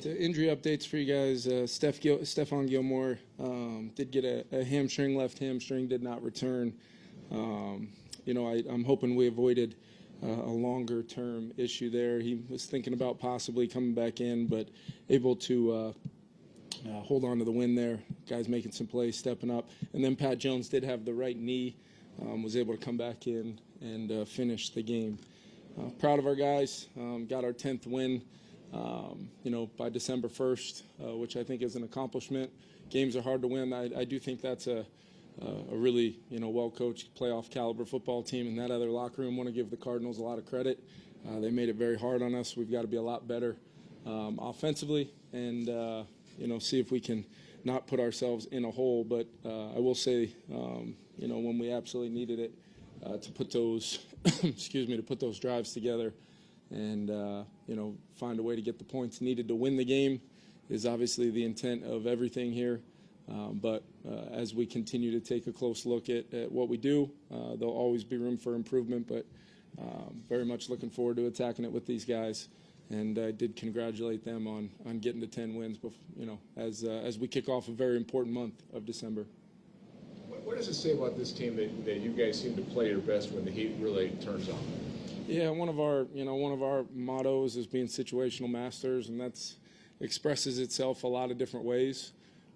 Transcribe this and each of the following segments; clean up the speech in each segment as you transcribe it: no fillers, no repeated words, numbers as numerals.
injury updates for you guys. Stephon Gilmore did get a hamstring, left hamstring, did not return. I'm hoping we avoided a longer-term issue there. He was thinking about possibly coming back in, but able to hold on to the win there. Guys making some plays, stepping up. And then Pat Jones did have the right knee, was able to come back in and finish the game. Proud of our guys. Got our 10th win. By December 1st, which I think is an accomplishment. Games are hard to win. I do think that's a really, well-coached playoff caliber football team in that other locker room. Want to give the Cardinals a lot of credit. They made it very hard on us. We've got to be a lot better offensively and, see if we can not put ourselves in a hole. But I will say, when we absolutely needed it to put those, to put those drives together, and, find a way to get the points needed to win the game is obviously the intent of everything here. But as we continue to take a close look at what we do, there'll always be room for improvement, but very much looking forward to attacking it with these guys. And I did congratulate them on getting to 10 wins, as we kick off a very important month of December. What does it say about this team that you guys seem to play your best when the heat really turns on? Yeah, one of our mottos is being situational masters, and that's expresses itself a lot of different ways.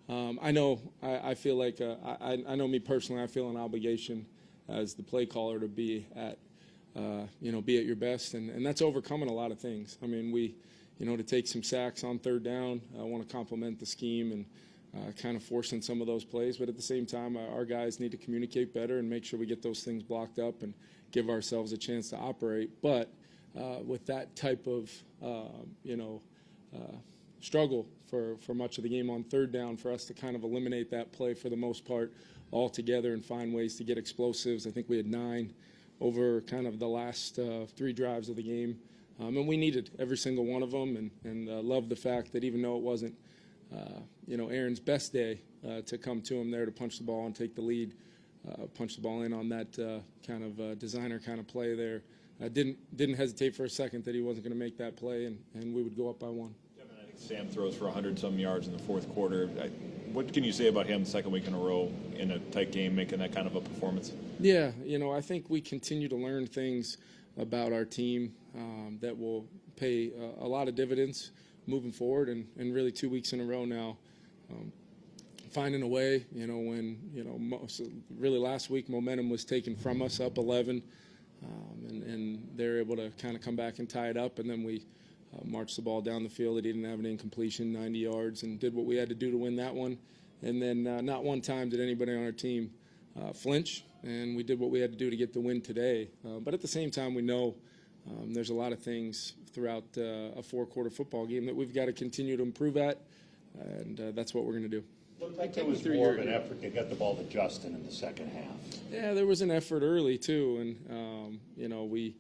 I feel like I know me personally. I feel an obligation as the play caller to be at your best, and that's overcoming a lot of things. I mean, to take some sacks on third down. I want to compliment the scheme and kind of forcing some of those plays, but at the same time, our guys need to communicate better and make sure we get those things blocked up and give ourselves a chance to operate. But with that type of, struggle for much of the game on third down, for us to kind of eliminate that play for the most part altogether and find ways to get explosives. I think we had 9 over kind of the last 3 drives of the game. And we needed every single one of them, and loved the fact that even though it wasn't, Aaron's best day, to come to him there to punch the ball and take the lead, punch the ball in on that kind of designer kind of play there. Didn't hesitate for a second that he wasn't going to make that play, and we would go up by 1. I think Sam throws for 100-some yards in the fourth quarter. What can you say about him the second week in a row in a tight game, making that kind of a performance? Yeah, I think we continue to learn things about our team that will pay a lot of dividends moving forward, and really 2 weeks in a row now. Finding a way, when, really last week momentum was taken from us up 11, and they're able to kind of come back and tie it up, and then we marched the ball down the field. They didn't have an incompletion, 90 yards, and did what we had to do to win that one. And then not one time did anybody on our team flinch, and we did what we had to do to get the win today. But at the same time, we know there's a lot of things throughout a 4-quarter football game that we've got to continue to improve at, and that's what we're going to do. Looked like there was more of an effort to get the ball to Justin in the second half. Yeah, there was an effort early too, and we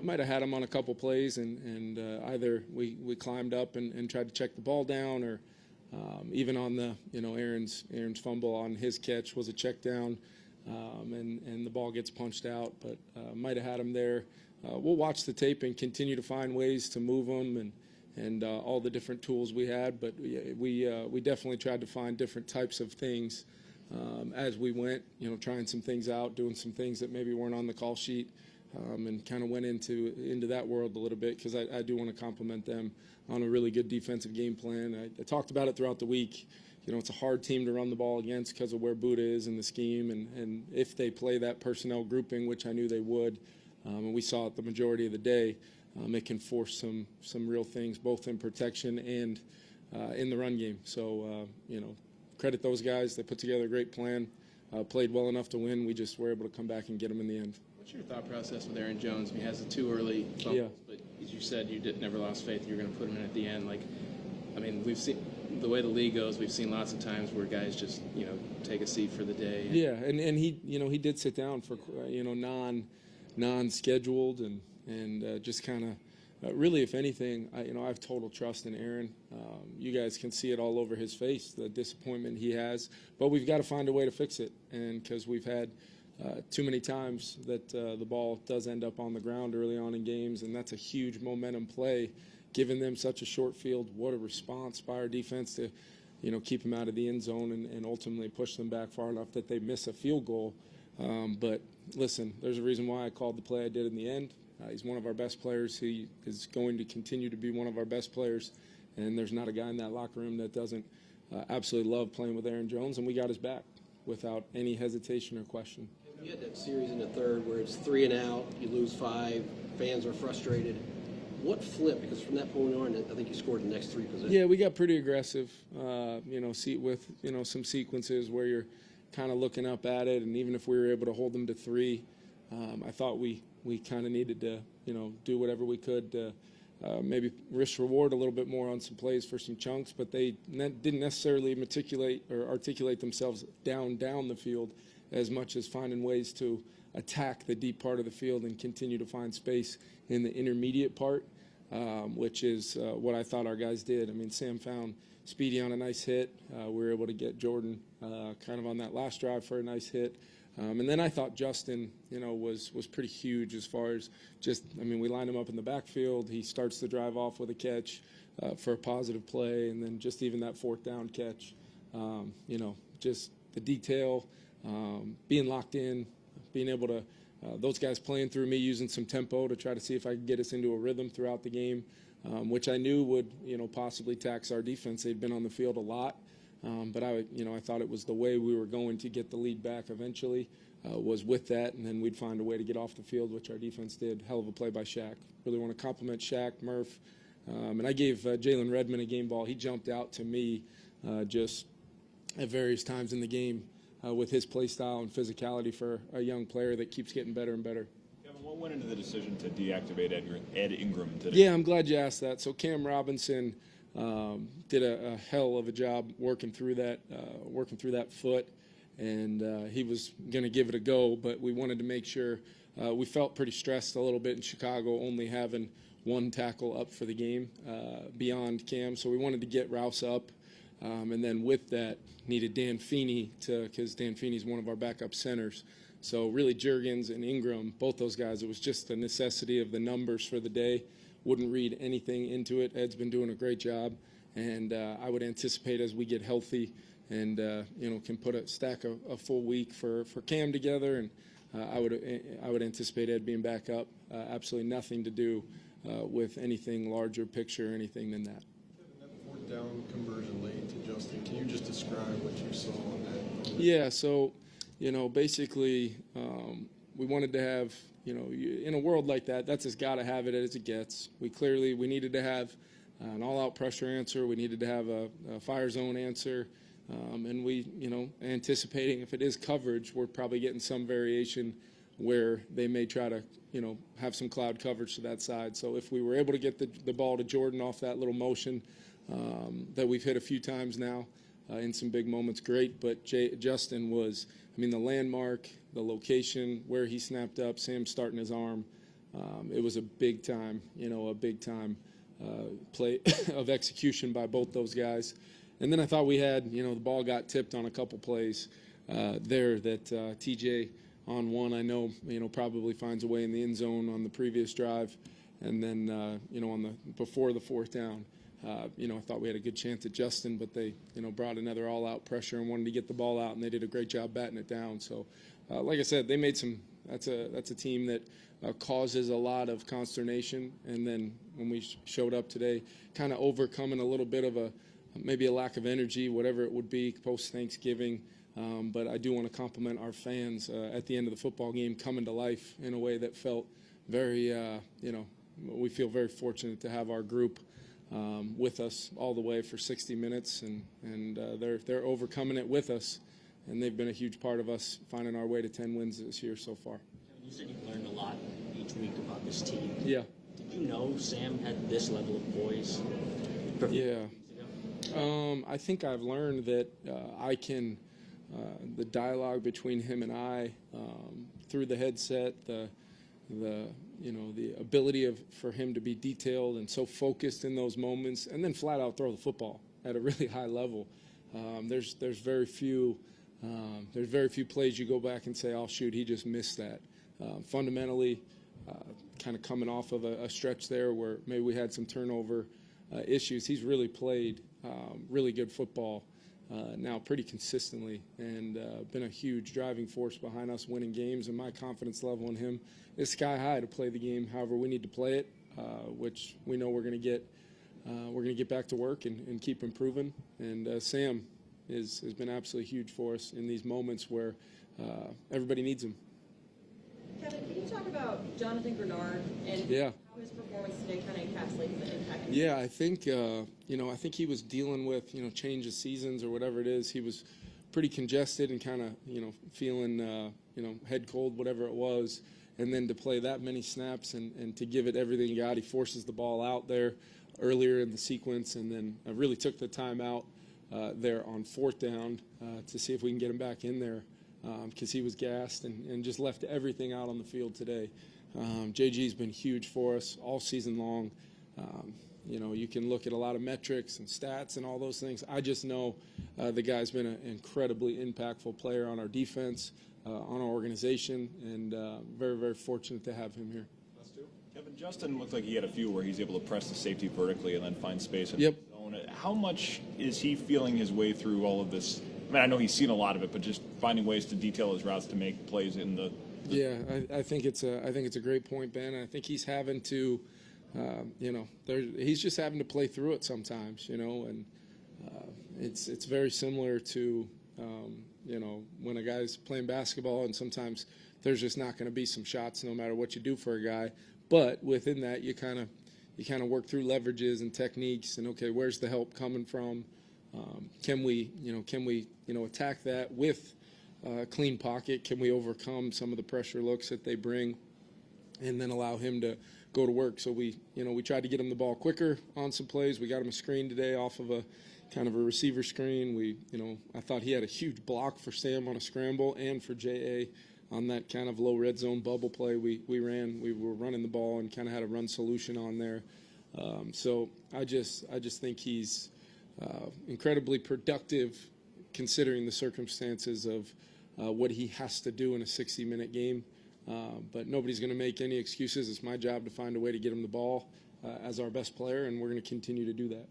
might have had him on a couple plays, and either we climbed up and tried to check the ball down, or even on the Aaron's fumble on his catch was a check down, and the ball gets punched out, but might have had him there. We'll watch the tape and continue to find ways to move them and all the different tools we had, but we definitely tried to find different types of things as we went, trying some things out, doing some things that maybe weren't on the call sheet, and kind of went into that world a little bit, because I do want to compliment them on a really good defensive game plan. I talked about it throughout the week. It's a hard team to run the ball against because of where Buddha is in the scheme, and if they play that personnel grouping, which I knew they would, and we saw it the majority of the day, it can force some real things, both in protection and in the run game. So, credit those guys. They put together a great plan, played well enough to win. We just were able to come back and get them in the end. What's your thought process with Aaron Jones? He has the 2 early fumbles, but as you said, you never lost faith you're going to put him in at the end. We've seen the way the league goes. We've seen lots of times where guys just, take a seat for the day. Yeah, and he, he did sit down for, non-scheduled and just kind of really, if anything, I have total trust in Aaron. You guys can see it all over his face, the disappointment he has. But we've got to find a way to fix it, and because we've had too many times that the ball does end up on the ground early on in games, and that's a huge momentum play given them such a short field. What a response by our defense to, keep them out of the end zone and ultimately push them back far enough that they miss a field goal. But listen, there's a reason why I called the play I did in the end. He's one of our best players. He is going to continue to be one of our best players. And there's not a guy in that locker room that doesn't absolutely love playing with Aaron Jones. And we got his back without any hesitation or question. You had that series in the third where it's 3 and out, you lose 5, fans are frustrated. What flipped? Because from that point on, I think you scored the next 3 possessions. Yeah, we got pretty aggressive, with, some sequences where you're kind of looking up at it. And even if we were able to hold them to 3, I thought we kind of needed to, do whatever we could to maybe risk reward a little bit more on some plays for some chunks. But they didn't necessarily articulate themselves down the field as much as finding ways to attack the deep part of the field and continue to find space in the intermediate part, which is what I thought our guys did. I mean, Sam found Speedy on a nice hit. We were able to get Jordan kind of on that last drive for a nice hit. And then I thought Justin, was pretty huge as far as we lined him up in the backfield. He starts the drive off with a catch for a positive play, and then just even that 4th down catch, just the detail, being locked in, being able to, those guys playing through me, using some tempo to try to see if I could get us into a rhythm throughout the game, which I knew would, possibly tax our defense. They'd been on the field a lot. But I thought it was the way we were going to get the lead back eventually was with that, and then we'd find a way to get off the field, which our defense did. Hell of a play by Shaq. Really want to compliment Shaq, Murph. And I gave Jalen Redmond a game ball. He jumped out to me just at various times in the game with his play style and physicality for a young player that keeps getting better and better. Kevin, what went into the decision to deactivate Ed Ingram today? Yeah, I'm glad you asked that. So Cam Robinson did a hell of a job working through that foot, and he was going to give it a go, but we wanted to make sure we felt pretty stressed a little bit in Chicago, only having 1 tackle up for the game beyond Cam, so we wanted to get Rouse up, and then with that needed Dan Feeney because Dan Feeney's one of our backup centers. So really Juergens and Ingram, both those guys, it was just the necessity of the numbers for the day. Wouldn't read anything into it. Ed's been doing a great job, and I would anticipate as we get healthy and can put a full week for Cam together, and I would anticipate Ed being back up. Absolutely nothing to do with anything larger picture or anything than that. That 4th down conversion late to Justin, can you just describe what you saw on that? Yeah, so basically we wanted to have. In a world like that, that's as got to have it as it gets. We needed to have an all-out pressure answer. We needed to have a fire zone answer. And we, anticipating if it is coverage, we're probably getting some variation where they may try to, have some cloud coverage to that side. So if we were able to get the ball to Jordan off that little motion that we've hit a few times now in some big moments, great. But Justin was, the landmark, the location, where he snapped up, Sam starting his arm. It was a big time, play of execution by both those guys. And then I thought we had, the ball got tipped on a couple plays there that TJ on one, I know, probably finds a way in the end zone on the previous drive. And then, before the 4th down, I thought we had a good chance at Justin, but they, brought another all-out pressure and wanted to get the ball out, and they did a great job batting it down. So, like I said, they made some. That's a team that causes a lot of consternation. And then when we showed up today, kind of overcoming a little bit of maybe a lack of energy, whatever it would be post Thanksgiving. But I do want to compliment our fans at the end of the football game coming to life in a way that felt very, we feel very fortunate to have our group with us all the way for 60 minutes, and they're overcoming it with us, and they've been a huge part of us finding our way to 10 wins this year so far. You said you learned a lot each week about this team. Yeah. Did you know Sam had this level of poise? Yeah. I think I've learned that I can, the dialogue between him and I through the headset, the ability for him to be detailed and so focused in those moments, and then flat out throw the football at a really high level. There's very few plays you go back and say, oh shoot, he just missed that. Fundamentally, kind of coming off of a stretch there where maybe we had some turnover issues. He's really played really good football now pretty consistently, and been a huge driving force behind us winning games, and my confidence level in him is sky high to play the game however we need to play it, which we know we're going to get back to work and keep improving. And Sam has been absolutely huge for us in these moments where everybody needs him. Kevin, can you talk about Jonathan Grenard and how his performance today kind of encapsulates the impact? Yeah, I think I think he was dealing with change of seasons or whatever it is. He was pretty congested and kind of feeling head cold, whatever it was. And then to play that many snaps and to give it everything he got, he forces the ball out there earlier in the sequence, and then really took the time out there on 4th down to see if we can get him back in there. Because he was gassed and just left everything out on the field today. JG's been huge for us all season long. You can look at a lot of metrics and stats and all those things. I just know the guy's been an incredibly impactful player on our defense, on our organization, and very, very fortunate to have him here. Kevin, Justin looked like he had a few where he's able to press the safety vertically and then find space in Yep. his zone. How much is he feeling his way through all of this? I mean, I know he's seen a lot of it, but just finding ways to detail his routes to make plays in the. Yeah, I think it's a great point, Ben. I think he's having to, he's just having to play through it sometimes, and it's very similar to, when a guy's playing basketball, and sometimes there's just not going to be some shots no matter what you do for a guy. But within that, you kind of work through leverages and techniques, and okay, where's the help coming from? Can we attack that with a clean pocket? Can we overcome some of the pressure looks that they bring, and then allow him to go to work? So we tried to get him the ball quicker on some plays. We got him a screen today off of a kind of a receiver screen. I thought he had a huge block for Sam on a scramble and for JA on that kind of low red zone bubble play we ran. We were running the ball and kind of had a run solution on there. So I just think he's incredibly productive considering the circumstances of what he has to do in a 60-minute game. But nobody's going to make any excuses. It's my job to find a way to get him the ball as our best player, and we're going to continue to do that.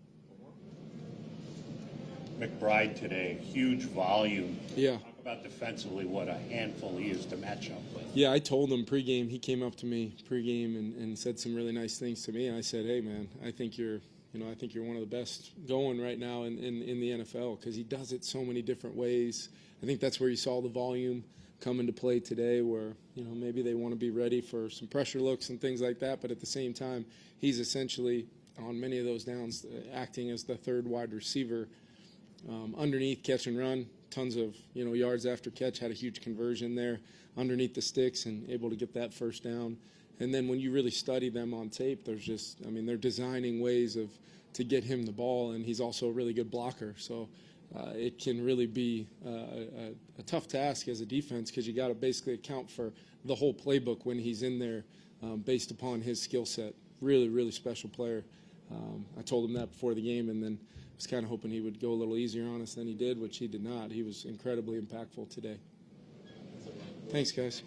McBride today, huge volume. Yeah. Talk about defensively what a handful he is to match up with. Yeah, I told him pregame. He came up to me pregame and said some really nice things to me. And I said, hey, man, I think you're one of the best going right now in the NFL, because he does it so many different ways. I think that's where you saw the volume come into play today, where maybe they want to be ready for some pressure looks and things like that, but at the same time, he's essentially on many of those downs acting as the third wide receiver. Underneath, catch and run, tons of yards after catch, had a huge conversion there underneath the sticks and able to get that first down. And then when you really study them on tape, they're designing ways to get him the ball, and he's also a really good blocker. So it can really be a tough task as a defense, because you got to basically account for the whole playbook when he's in there based upon his skill set. Really, really special player. I told him that before the game, and then was kind of hoping he would go a little easier on us than he did, which he did not. He was incredibly impactful today. Thanks, guys.